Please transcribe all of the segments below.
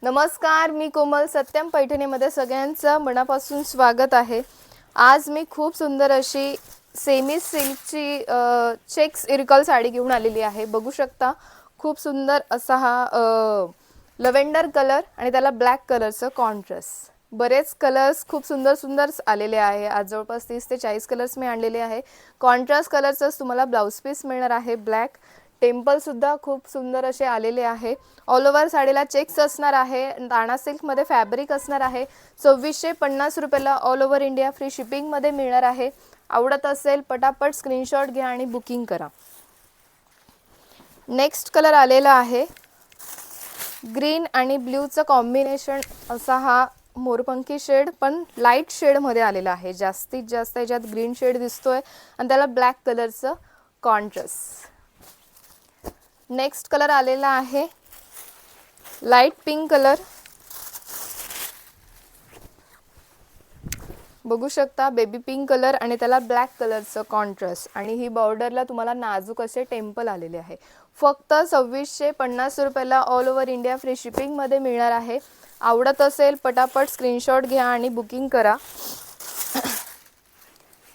नमस्कार, मी कोमल. सत्यम पैठणीमध्ये सगळ्यांचं मनापासून स्वागत आहे. आज मी खूप सुंदर अशी सेमी सिल्कची चेक्स इरकल साडी घेऊन आलेली आहे. बघू शकता, खूप सुंदर असा हा लव्हेंडर कलर आणि त्याला ब्लॅक कलरचं कॉन्ट्रास्ट. बरेच कलर्स खूप सुंदर सुंदर आलेले आहे. आज जवळपास 30 ते 40 कलर्स मी आणलेले आहे. कॉन्ट्रास्ट कलरचंच तुम्हाला ब्लाउज पीस मिळणार आहे. ब्लॅक टेम्पल सुद्धा खूप सुंदर असे आलेले आहे. ऑल ओव्हर साडीला चेक्स असणार आहे. दाणा सिल्क मध्ये फॅब्रिक असणार आहे. 2450 रुपयाला all over India free shipping मध्ये मिळणार आहे. आवडत असेल पटापट स्क्रीनशॉट घ्या आणि बुकिंग करा. नेक्स्ट कलर आलेला आहे ग्रीन आणि ब्ल्यूचं कॉम्बिनेशन असा हा मोरपंखी शेड, पण लाईट शेड मध्ये आलेला आहे. जास्तीत जास्त याच्यात ग्रीन शेड दिसतोय आणि त्याला ब्लॅक कलरचं कॉन्ट्रास्ट. नेक्स्ट कलर आलेला आहे लाईट पिंक कलर. बघू शकता, बेबी पिंक कलर आणि त्याला ब्लॅक कलरचं कॉन्ट्रास्ट. आणि ही बॉर्डरला तुम्हाला नाजूक असे टेम्पल आलेले आहे. फक्त 2650 रुपयाला all over India free shipping मध्ये मिळणार आहे. आवडत असेल पटापट स्क्रीनशॉट घ्या आणि बुकिंग करा.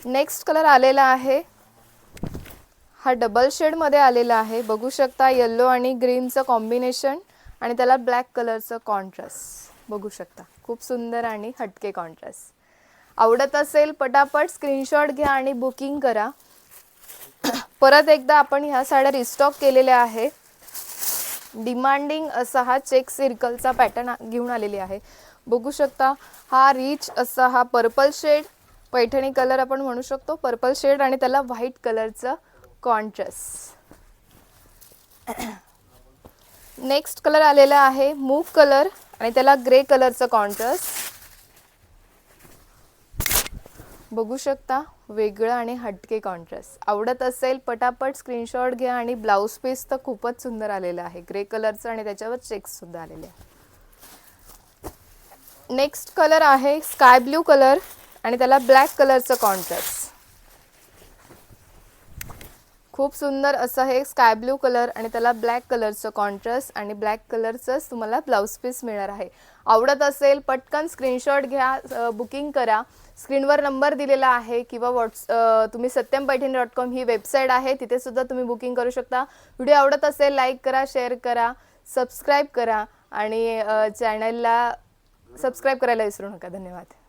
नेक्स्ट कलर आलेला आहे हा डबल शेड मध्ये आलेला आहे. बघू शकता, येलो आणि ग्रीनचं कॉम्बिनेशन आणि त्याला ब्लॅक कलरचं कॉन्ट्रास्ट. बघू शकता, खूप सुंदर आणि हटके कॉन्ट्रास्ट. आवडत असेल पटापट स्क्रीनशॉट घ्या आणि बुकिंग करा. परत एकदा आपण ह्या साड्या रिस्टॉक केलेल्या आहे. डिमांडिंग असा हा चेक सर्कलचा पॅटर्न घेऊन आलेली आहे. बघू शकता, हा रिच असा हा पर्पल शेड, पैठणी कलर आपण म्हणू शकतो, पर्पल शेड आणि त्याला व्हाईट कलरचं कॉन्ट्रास्ट. नेक्स्ट कलर आलेला आहे मूव कलर आणि त्याला ग्रे कलरचं कॉन्ट्रास्ट. बघू शकता, वेगळं आणि हटके कॉन्ट्रास्ट. आवडत असेल पटापट स्क्रीनशॉट घ्या. आणि ब्लाउज पीस तर खूपच सुंदर आलेलं आहे, ग्रे कलरचं आणि त्याच्यावर चेक्स सुद्धा आलेले आहे. नेक्स्ट कलर आहे स्काय ब्ल्यू कलर आणि त्याला ब्लॅक कलरचं कॉन्ट्रास्ट. खूप सुंदर असं हे स्काय ब्ल्यू कलर आणि त्याला ब्लॅक कलरचं कॉन्ट्रास्ट आणि ब्लॅक कलरचंच तुम्हाला ब्लाउज पीस मिळणार आहे. आवडत असेल पटकन स्क्रीनशॉट घ्या, बुकिंग करा. स्क्रीनवर नंबर दिलेला आहे किंवा तुम्ही satyampaithani.com ही वेबसाईट आहे, तिथे सुद्धा तुम्ही बुकिंग करू शकता. व्हिडिओ आवडत असेल लाईक करा, शेअर करा, सबस्क्राईब करा आणि चॅनलला सबस्क्राईब करायला विसरू नका. धन्यवाद.